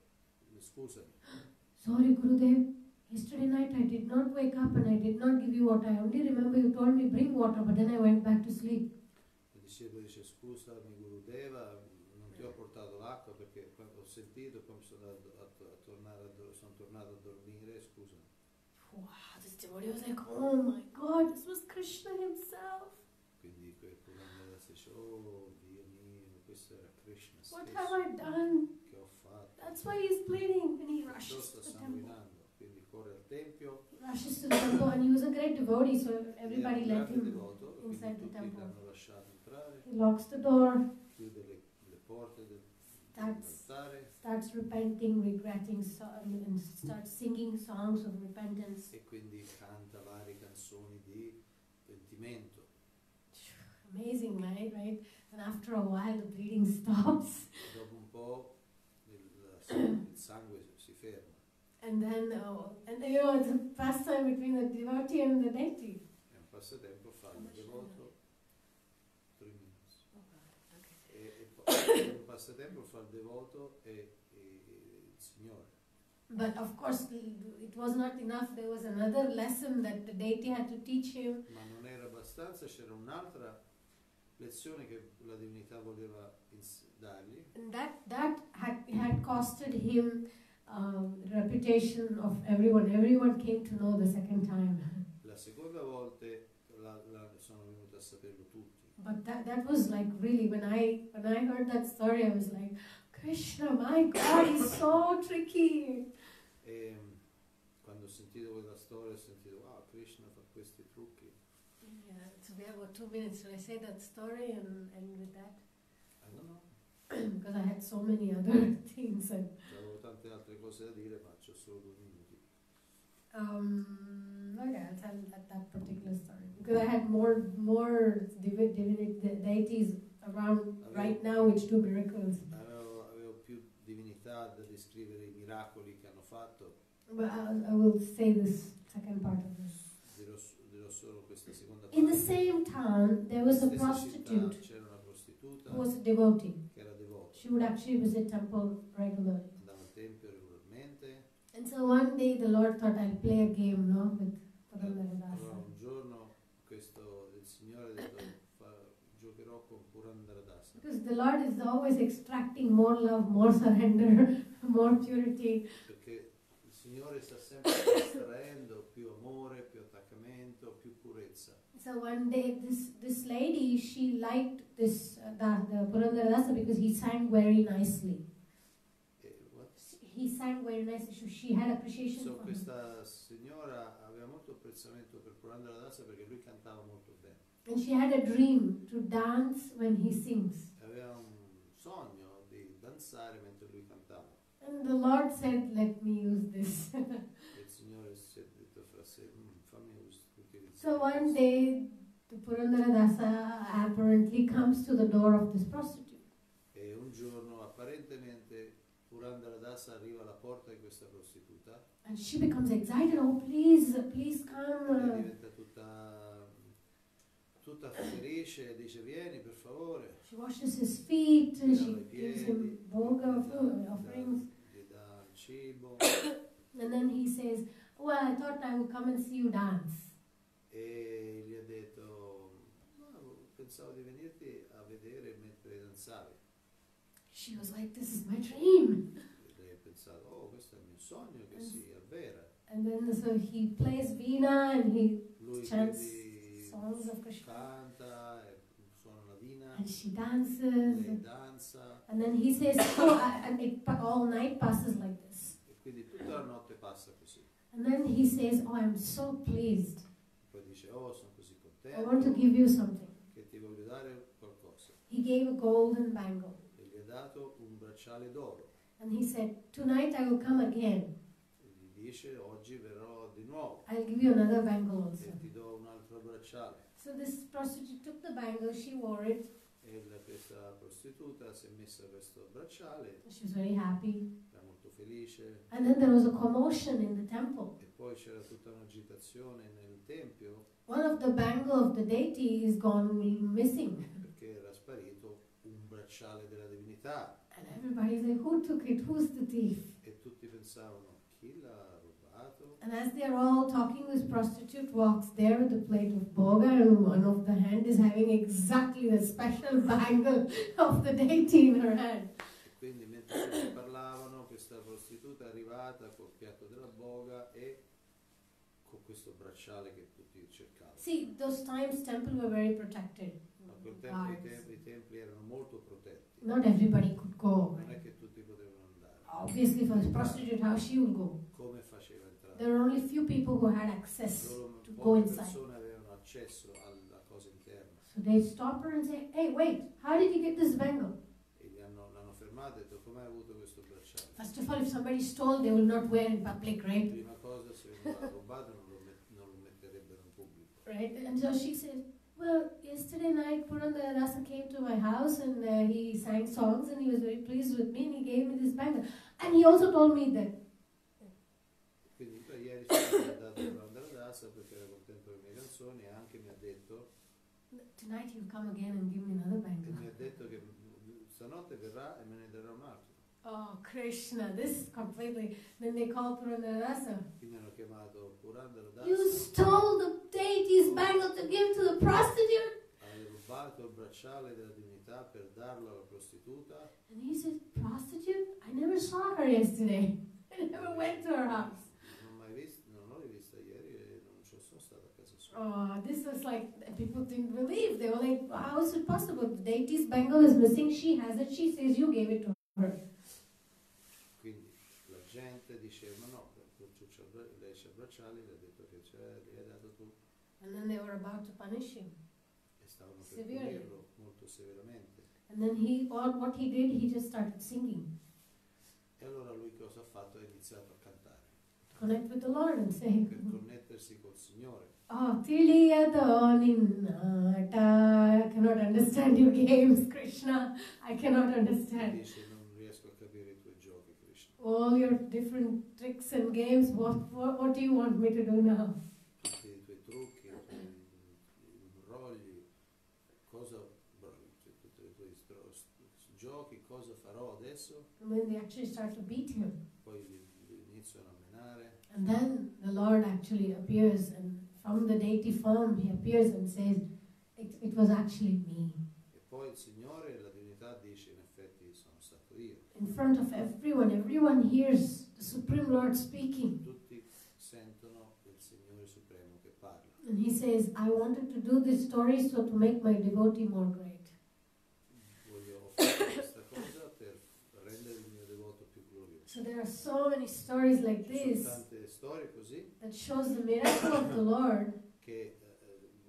Scusami. Sorry, Gurudev. Yesterday night I did not wake up and I did not give you water. I only remember you told me bring water, but then I went back to sleep. Il discepolo dice: scusami Gurudeva, non ti ho portato l'acqua perché quando ho sentito come sono sono tornato a dormire, scusami. Wow, this devotee was like, oh my God, this was Krishna himself. Quindi quel Purandara dice: oh Dio mio, questo era Krishna What stesso. have I done? Che ho fatto? That's why he's bleeding and he rushes Sto to the temple. sanguinando. Quindi corre al tempio. He rushes to the temple and he was a great devotee, so everybody Era un let grande him devoto, quindi inside the tutti temple. l'hanno lasciato entrare, He locks the door, chiude le porte Starts- dell'altare starts repenting, regretting, and starts singing songs of repentance. e quindi canta varie canzoni di pentimento. Amazing, right? And after a while, the bleeding stops. E dopo un po' il sangue si ferma. And then, it's a pastime between the devotee and the deity. È un passatempo fa il devoto 3 minuti. E poi è un passatempo fa il devoto e il Signore. But of course, it was not enough. There was another lesson that the deity had to teach him. Ma non era abbastanza, c'era un'altra lezione che la divinità voleva dargli. And that had costed him reputation of everyone. Everyone came to know the second time. La seconda volta sono venuti a saperlo tutti. But that was like really when I heard that story, I was like, Krishna, my God, he's so tricky. E quando ho sentito quella storia ho sentito: wow, Krishna fa questi trucchi. Yeah, so we have about 2 minutes. Should I say that story and end with that? I don't know. Because I had so many other things. And, Avevo tante altre cose da dire, ma c'ho solo 2 minuti. okay, I'll tell that particular story because I had more deities around right now which do miracles. Avevo più divinità da descrivere i miracoli che hanno fatto. But I will say this second part of this. Dirò solo questa seconda parte. In the same town, there was a Nella stessa città prostitute c'era una prostituta who was a devotee. che era devota, She would actually visit temple regularly. andava al tempio regolarmente. And so one day the Lord thought I'll play a game, no, with Purandara Allora Dasa. un giorno il Signore ha detto: giocherò con Purandara Dasa. Because the Lord is always extracting more love, more surrender, more purity. Perché il Signore sta sempre estraendo più amore, più attaccamento, più purezza. So one day this lady, she liked this the Purandara Dasa because he sang very nicely. What? He sang very nicely. So she had appreciation So, for him. questa signora aveva molto apprezzamento per Purandara Dasa perché lui cantava molto bene. And she had a dream to dance when he sings. Aveva un sogno di danzare mentre lui cantava. And the Lord said, let me use this. E il Signore si è detto fra sé: fammi utilizzare. So one questo." day, the Purandara Dasa apparently comes to the door of this prostitute. E un giorno apparentemente Purandara Dasa arriva alla porta di questa prostituta And she becomes excited. Oh, please e come. diventa tutta felice e dice: vieni per favore. She washes his feet. Gli She lava i gives piedi, him bhoga offerings. gli dà il cibo And then he says, well, I thought I would come and see you dance. e gli ha detto: "Ma pensavo di venirti a vedere mentre danzavi." She was like, this is my dream. E lei ha pensato: oh, questo è il mio sogno che si avvera. And then so he plays veena and he Lui chants quindi songs of Krishna. canta e suona la vina, And she dances. lei danza And then he says, oh, and all night passes like this. e quindi tutta la notte passa così. And then he says, oh, I'm so pleased. Poi dice: oh, sono così I want to contento give you something. che ti voglio dare qualcosa. He gave a golden bangle. E gli ha dato un bracciale d'oro And he said, tonight I will come again. e gli dice: oggi verrò di nuovo I'll give you another bangle also. e ti do un altro bracciale. So this prostitute took the bangle, she wore it. E questa prostituta si è messa questo bracciale, She was very happy. era molto felice. And then there was a commotion in the temple. E poi c'era tutta un'agitazione nel tempio One of the bangle of the deity is gone missing. perché era sparito un bracciale della divinità And everybody's like, who took it? Who's the thief? e tutti pensavano chi l'ha rubato. And as they're all talking, this prostitute walks there with a plate of boga, and one of the hand is having exactly the special bangle of the deity in her hand. E quindi mentre tutti parlavano questa prostituta è arrivata col piatto della boga e con questo bracciale che tutti cercavano. See, those times temple were very protected. A quel tempo Guards. i templi erano molto protetti, Not everybody could go. non è Right? che tutti potevano andare. Obviously, for this prostitute, how she would go? Come faceva a entrare? There were only few people who had access Solo to go poche inside. persone avevano accesso alla cosa interna So they stop her and say, "Hey, wait! How did you get this bangle?" e l'hanno fermata e detto come hai avuto questo bracciale? First of all, if somebody stole, they will not wear in public, right? Prima cosa, se uno l'ha rubato non lo metterebbero in pubblico. Right? And so she said, "Well, yesterday night, Purandara Rasa came to my house and he sang songs and he was very pleased with me and he gave me this bangle. And he also told me that." Quindi ieri sono andato a Radha Dasa perché era contento delle mie canzoni e anche mi ha detto Tonight he'll come again and give me another bangle. che stanotte verrà e me ne darà un altro. Oh, Krishna, this is completely. Then they call Purandara Rasa. Quindi hanno chiamato Purandara You Dasa, stole the deity's bangle to give to the prostitute? hai rubato il bracciale della divinità per darlo alla prostituta. And he said, "Prostitute? I never saw her yesterday. I never went to her house." Non l'ho rivista ieri e non ci sono stato a casa sua. Oh, this was like, people didn't believe. They were like, how is it possible? The deity's bangle is missing. She has it. She says you gave it to her. Quindi la gente diceva no, lei c'ha il bracciale, le ha detto che gli hai dato tu And then they were about to punish him. e stavano per Severely. punirlo molto severamente. And then what he did, he just started singing. E allora lui cosa ha fatto? Ha iniziato a cantare Connect with the Lord and say, per connettersi col Signore. "Oh, Tiliyado Ninnata." I cannot understand your games, Krishna. I cannot E understand. dice non riesco a capire i tuoi giochi, Krishna. All your different tricks and games, what do you want me to do now? Tutti i tuoi trucchi, i tuoi imbrogli, tutti i tuoi giochi, cosa farò adesso? And then they actually start to beat him. Poi li iniziano a menare. And then the Lord actually appears, and from the deity form, he appears and says, it was actually me. E poi il Signore, la divinità, dice in effetti sono stato io. In front of everyone hears the Supreme Lord speaking. Tutti sentono il Signore Supremo che parla. And he says, I wanted to do this story so to make my devotee more great. Voglio fare questa cosa per rendere il mio devoto più glorioso. So there are so many stories like Ci sono this tante storie così that shows the miracle of the Lord. che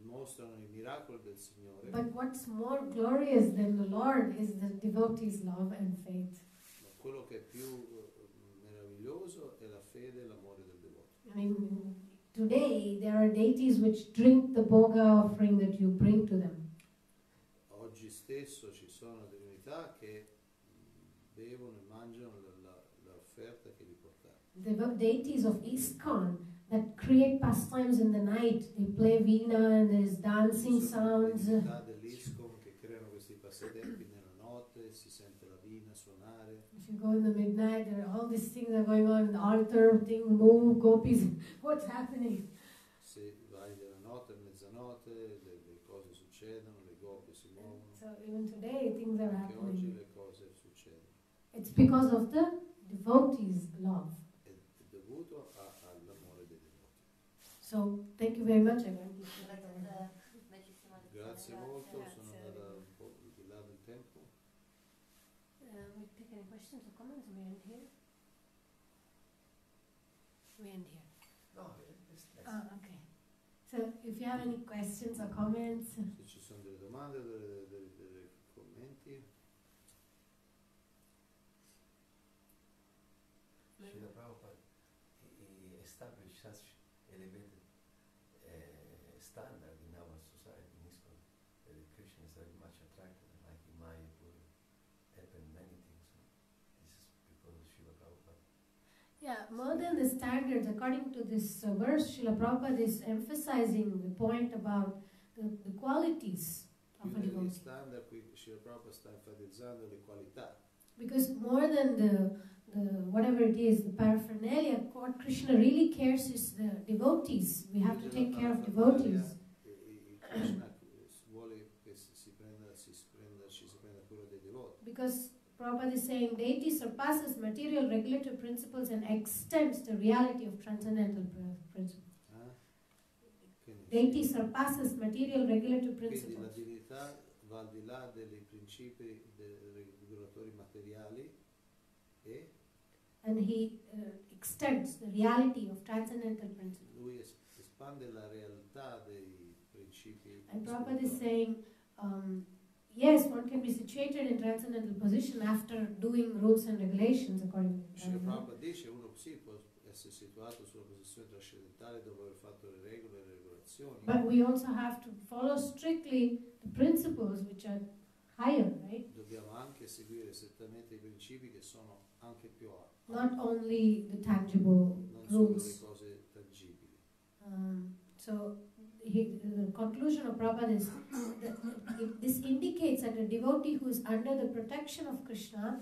mostrano i miracoli del Signore, But what's more glorious than the Lord is the devotee's love and faith. ma quello che è più meraviglioso è la fede e l'amore del devoto. I mean, today there are deities which drink the boga offering that you bring to them. Oggi stesso ci sono divinità che bevono e mangiano l'offerta che gli portate. The deities of ISKCON that create pastimes in the night. They play veena and there's dancing sounds. Divinità dell'ISKCON che creano questi passatempi nella notte, si sente la vina suonare. If you go in the midnight, there are all these things are going on. The altar thing move, gopis. What's happening? Se vai della notte a mezzanotte, le cose succedono, le gopi si muovono. So even today things are Anche oggi happening. le cose succedono. It's because of the devotees' love. È dovuto all'amore dei devoti. So thank you very much. I went Bellissima lezione, Grazie molto, grazie. sono andata un po' di là del tempo. We take any questions or comments? We end here. We end here. No, it's Ah, okay. So if you have any questions or comments, Se ci sono delle domande, dei commenti. Srila Prabhupada he established such elevated standard in our society, in ISKCON, that Krishna is very much attracted, like in Mayapur, happened many things. This is because of Srila Prabhupada. Yeah, more than the standards, according to this verse, Srila Prabhupada is emphasizing the point about the qualities of Più a degli devotee. standard qui Srila Prabhupada sta enfatizzando le qualità. Because more than the whatever it is, the paraphernalia, what Krishna really cares is the devotees. We have to take care of devotees. Krishna vuole che ci si prenda cura dei devoti. Because Prabhupada is saying deity surpasses material regulative principles and extends the reality of transcendental principles. Deity surpasses material regulative Quindi la principles. divinità va al di là dei principi regolatori materiali e And he extends the reality of transcendental principles. lui espande la realtà dei principi And Prabhupada is spirituali. saying, yes, one can be situated in transcendental position after doing rules and regulations according to Srila Prabhupada. Prabhupada dice uno sì può essere situato sulla posizione trascendentale dopo aver fatto le regole e le regolazioni, But we also have to follow strictly the principles which are higher, right? dobbiamo anche seguire strettamente i principi che sono anche più alti, Not only the tangible non solo le rules. cose tangibili. So the conclusion of Prabhupada is that this indicates that a devotee who is under the protection of Krishna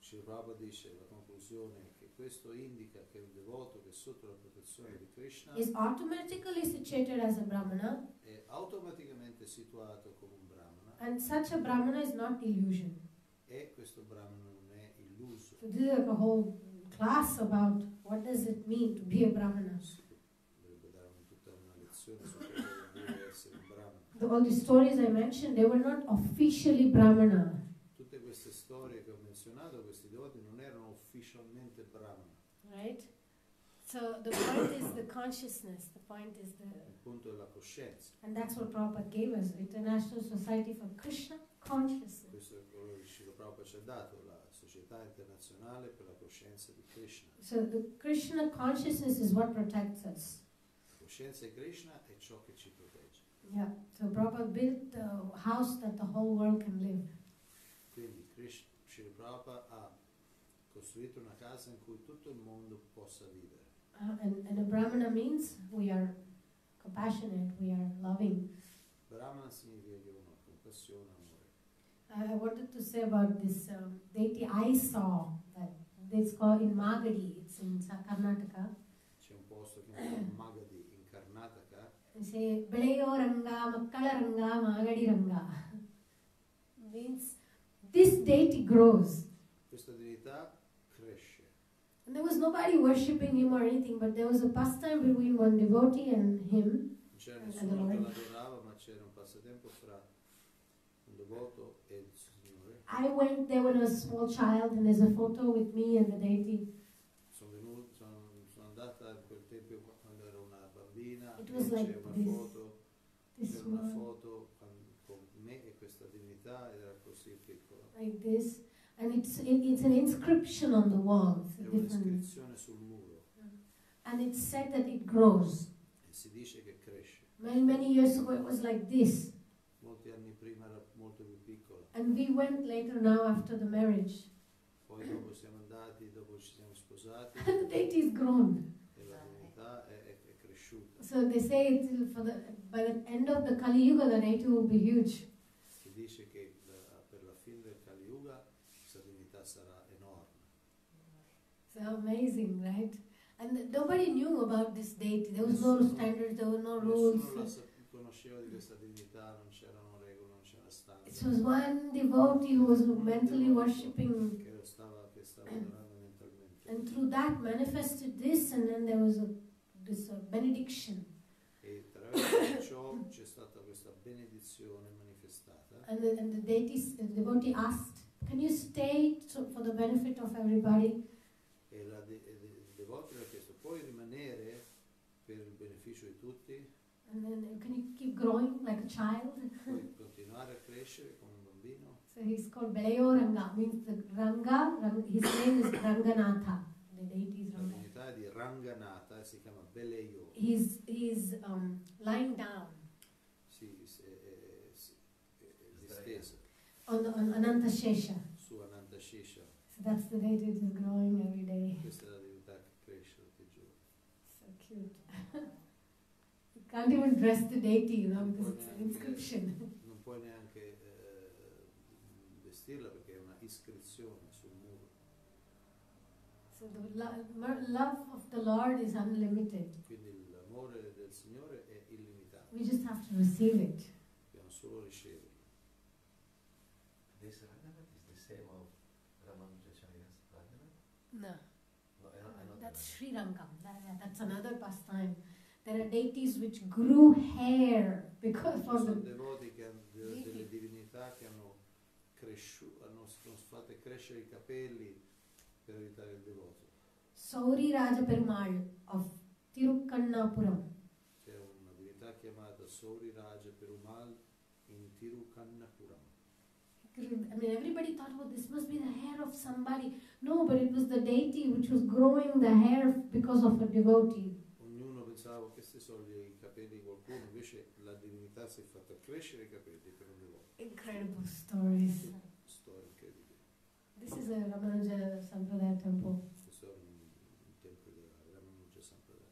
Srila Prabhupada dice la conclusione è che questo indica che un devoto che è sotto la protezione di Krishna is automatically situated as a Brahmana, è automaticamente situato come un brahmana and such a Brahmana is not illusion. e questo brahmana non è illuso. So this is like a whole class about what does it mean to be a Brahmana. Si dovrebbe dare tutta una lezione su cosa vuol dire essere un brahmana. All the stories I mentioned, they were not officially Brahmana. Tutte queste storie che ho menzionato, questi devoti non erano ufficialmente brahmana. Right? So the point is the consciousness, the point is Il punto è la coscienza. and that's what Prabhupada gave us, International Society for Krishna Consciousness. Questo è quello che Srila Prabhupada ci ha dato, la Società Internazionale per la Coscienza di Krishna. So the Krishna consciousness is what protects us. La coscienza di Krishna è ciò che ci protegge. Yeah. So Prabhupada built a house that the whole world can live. Quindi Srila Prabhupada ha costruito una casa in cui tutto il mondo possa vivere. And a Brahmana means we are compassionate, we are loving. Brahmana significa che uno ha compassione, amore. I wanted to say about this deity I saw, that it's called in Magadi, it's in Karnataka. C'è un posto che si chiama Magadi in Karnataka. They say, Beleyo Ranga, Makkala Ranga, Magadi Ranga. Means this deity grows. Questa divinità cresce. And there was nobody worshipping him or anything, but there was a pastime between one devotee and him. Non c'era nessuno che l'adorava, ma c'era un passatempo fra un devoto e il Signore. I went there when I was a small child, and there's a photo with me and the deity. Sono andata in quel tempio quando ero una bambina, It e was like c'è una this. foto, This c'era una one, foto con me e questa divinità ed era così piccola. like this. And it's an inscription on the wall. It's a È different. un'iscrizione sul muro And it's said that it grows. e si dice che cresce. Many years ago it was like this. Molti anni prima era molto più piccola, And we went later now after the marriage. poi dopo siamo andati, dopo ci siamo sposati And the deity is grown. e la divinità è cresciuta. So they say by the end of the Kali Yuga the deity will be huge. Si dice che per la fine del Kali Yuga questa divinità sarà enorme. So amazing, right? And nobody knew about this deity. There was no standards, there were no rules. Nessuno conosceva di questa divinità, non c'erano regole, non c'era It standard. was one devotee who was mentally worshipping, Che stava adorando mentalmente. and through that manifested this, and then there was this benediction. E attraverso ciò c'è stata questa benedizione manifestata. And the devotee asked, "Can you stay for the benefit of everybody?" E il devoto le ha chiesto, puoi rimanere per il beneficio di tutti? And then, "Can you keep growing like a child?" Puoi continuare a crescere come un bambino? So he's called Beleyo Ranga, means the his name is Ranganatha. The deity is La Ranga. divinità è di Ranganatha e si chiama Beleyo. He's lying down Distesa on Ananta Shesha. su Anantashesha. So that's the deity that is growing every day. Questa è la divinità cute. You can't even dress the deity, you know, Non because puoi it's an neanche- inscription. Non puoi neanche vestirla perché è una iscrizione sul muro. So the love of the Lord is unlimited. Quindi l'amore del Signore è illimitato, We just have to receive it. dobbiamo solo riceverlo. This Radha is the same of Ramanujacharya's Radha? No. No, another That's Radha. Srirangam. That's another pastime. There are deities which grew hair because Ci for sono the devoti che hanno delle divinità che hanno sono fatte crescere i capelli per aiutare il devoto. Sauri Raja Perumal of Tirukkannapuram. C'è una divinità chiamata Sauri Raja Perumal in Tirukkannapuram. I mean, everybody thought, oh, this must be the hair of somebody. No, but it was the deity which was growing the hair because of a devotee. Ognuno pensava che questi sono i capelli di qualcuno, invece la divinità si è fatta crescere i capelli per un devoto. Incredible stories. Storia incredibile. This is a Ramanuja Sampradaya temple. Questo è un tempio della Ramanuja Sampradaya.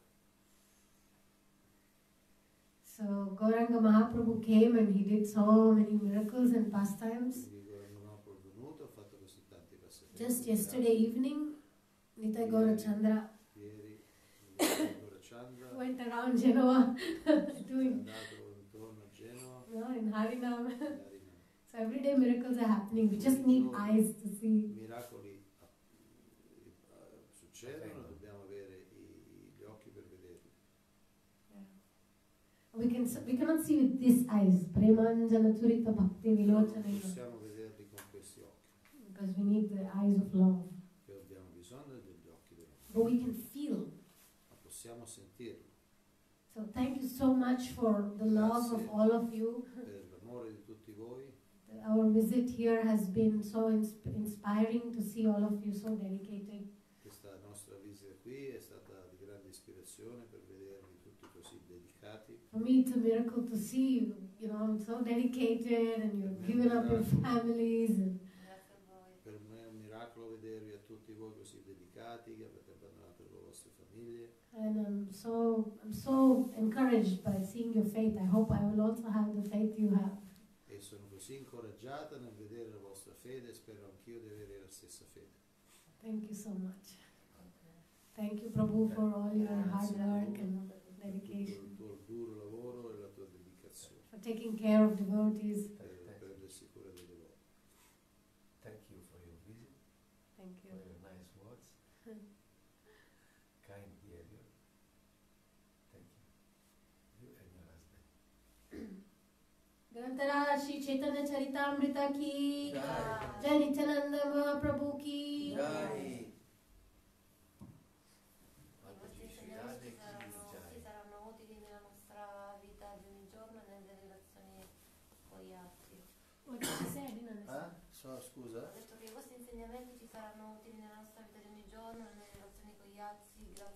So Gauranga Mahaprabhu came and he did so many miracles and pastimes. Quindi Govinda Mahaprabhu è venuto, ha fatto così tanti passatempi. Just yesterday evening, Nitai Gaurachandra Ieri Gaurachandra went around Genova è doing, andato intorno a Genova you know, in Harinam. e Harinam. So every day miracles are happening. We just need eyes to I see. miracoli succedono, dobbiamo avere gli occhi per vederli. We cannot see with these eyes. Premanjana Turita Bhakti Non Vilochana. possiamo vederli con questi occhi, Because we need the eyes of love. perché abbiamo bisogno degli occhi dell'amore, But we can feel. ma possiamo sentirlo. So thank you so much for the love of all of you. Per l'amore di tutti voi, Our visit here has been so inspiring to see all of you so dedicated. questa nostra visita qui è stata di grande ispirazione per vedervi tutti così dedicati. For me, it's a miracle to see you. You know, I'm so dedicated, and you've given up your families. And Grazie a voi. Per me è un miracolo vedervi a tutti voi così dedicati, che avete abbandonato le vostre famiglie. And I'm so encouraged by seeing your faith. I hope I will also have the faith you have. E sono così incoraggiata nel vedere la vostra fede e spero anch'io di avere la stessa fede. Thank you so much. Thank you, Prabhu, for all your hard work and Per il dedication, tuo duro lavoro e la tua dedicazione, for taking care of devotees. per prendersi cura dei devoti. Thank you for your visit, Thank for you. your nice words, kind behavior. Thank you. You and your husband. Grantara Shri Chaitanya Charitamrita ki Jai. Jai Nityananda Mahaprabhu ki Jai. I vostri insegnamenti ci saranno utili nella nostra vita di ogni giorno e nelle relazioni con gli altri. What did you say? I didn't understand. Scusa? Ho detto che i vostri insegnamenti ci saranno utili nella nostra vita di ogni giorno e nelle relazioni con gli altri. Grazie.